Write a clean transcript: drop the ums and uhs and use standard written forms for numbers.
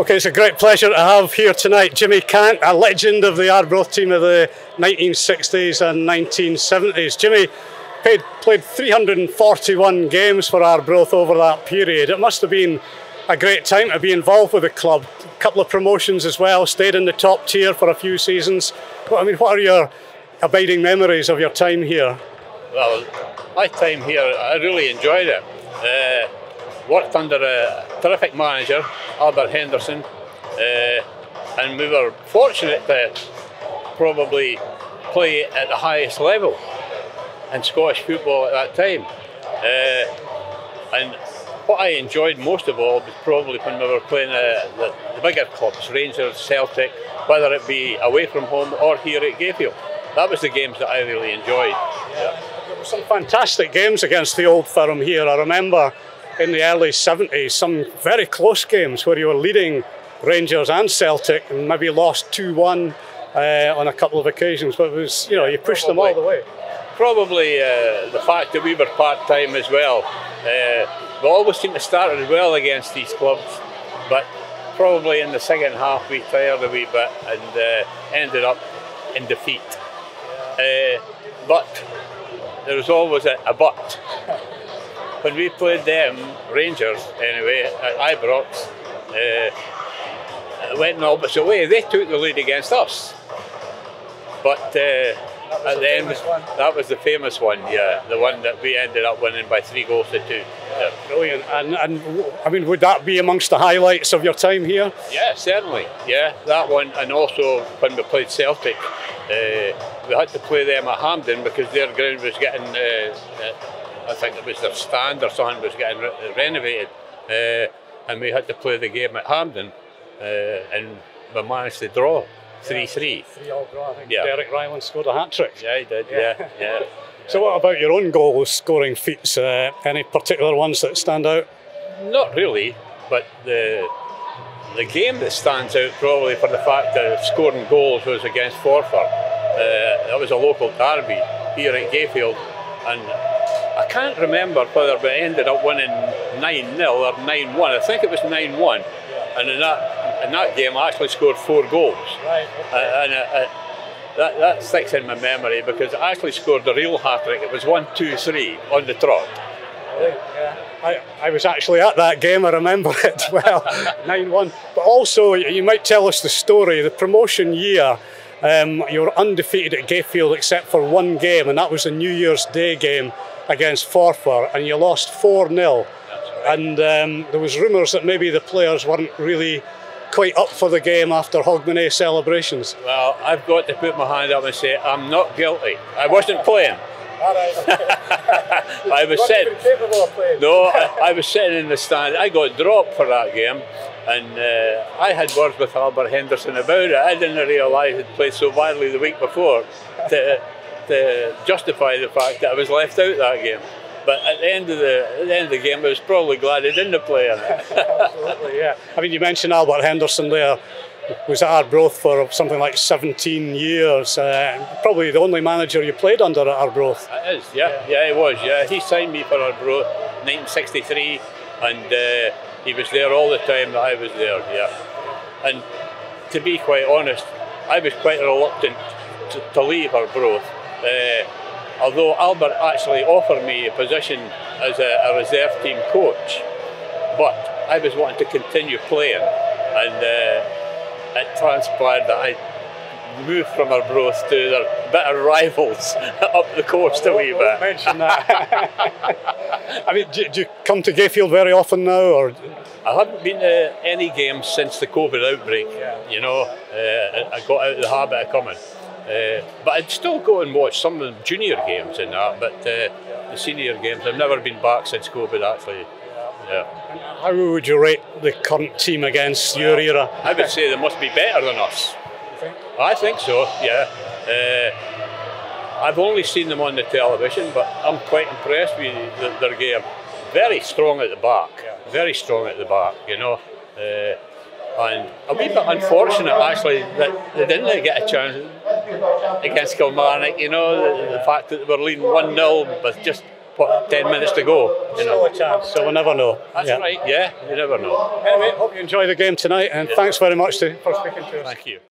Okay, it's a great pleasure to have here tonight Jimmy Cant, a legend of the Arbroath team of the 1960s and 1970s. Jimmy played 341 games for Arbroath over that period. It must have been a great time to be involved with the club. A couple of promotions as well, stayed in the top tier for a few seasons. I mean, what are your abiding memories of your time here? Well, my time here, I really enjoyed it. Worked under a terrific manager, Albert Henderson, and we were fortunate to probably play at the highest level in Scottish football at that time. And what I enjoyed most of all was probably when we were playing the bigger clubs, Rangers, Celtic, whether it be away from home or here at Gayfield. That was the games that I really enjoyed. Yeah. There were some fantastic games against the old firm here. I remember in the early 70s, some very close games where you were leading Rangers and Celtic and maybe lost 2-1 on a couple of occasions, but it was, you know, you pushed them all the way. Probably the fact that we were part-time as well. We always seemed to start as well against these clubs, but probably in the second half we tired a wee bit and ended up in defeat. But there was always a but. When we played them, Rangers anyway, at Arbroath, went in the opposite way. They took the lead against us. But at the end, that was the famous one, yeah, the one that we ended up winning by 3-2. Yeah. Brilliant. And I mean, would that be amongst the highlights of your time here? Yeah, certainly. Yeah, that one, and also when we played Celtic, we had to play them at Hampden because their ground was getting, I think it was their stand or something was getting renovated, and we had to play the game at Hampden, and we managed to draw 3-3. 3-3 draw, I think. Yeah. Derek Ryland scored a hat-trick. Yeah, he did, yeah. So what about your own goal scoring feats? Any particular ones that stand out? Not really, but the game that stands out probably for the fact that scoring goals was against Forfar. That was a local derby here at Gayfield, and I can't remember whether we ended up winning 9-0 or 9-1. I think it was 9-1, and in that game I actually scored 4 goals. Right. And that sticks in my memory because I actually scored the real hat-trick. It was 1-2-3 on the trot. Yeah. I was actually at that game, I remember it well, 9-1. But also, you might tell us the story, the promotion year, you were undefeated at Gayfield except for one game, and that was the New Year's Day game against Forfar, and you lost 4-0. Right. And there was rumours that maybe the players weren't really quite up for the game after Hogmanay celebrations. Well, I've got to put my hand up and say I'm not guilty. I wasn't playing. All right, okay. I was sitting. Capable of playing. No, I was sitting in the stand. I got dropped for that game, and I had words with Albert Henderson about it. I didn't realise he'd played so badly the week before to justify the fact that I was left out that game. But at the end of the game, I was probably glad I didn't play in it. Absolutely, yeah. I mean, you mentioned Albert Henderson there. Was at Arbroath for something like 17 years. Probably the only manager you played under at Arbroath. It is, yeah, he was. Yeah, he signed me for Arbroath 1963, and he was there all the time that I was there. Yeah, and to be quite honest, I was quite reluctant to leave Arbroath. Although Albert actually offered me a position as a reserve team coach, but I was wanting to continue playing, and it transpired that I moved from Arbroath to their better rivals up the coast a wee bit. Mention that. I mean, do you come to Gayfield very often now, or? I haven't been to any games since the COVID outbreak. You know, I got out of the habit of coming. But I'd still go and watch some of the junior games and that, but the senior games, I've never been back since COVID actually. Yeah. How would you rate the current team against your era? I would say they must be better than us. You think? I think so, yeah. I've only seen them on the television, but I'm quite impressed with their game. Very strong at the back, very strong at the back, you know. And a wee bit unfortunate actually that they didn't get a chance against Kilmarnock, you know, the fact that they were leading 1-0 with just what, 10 minutes to go. You know. Still a chance, so we'll never know. That's right, yeah, you never know. Anyway, hope you enjoy the game tonight, and thanks very much for speaking to us. Thank you.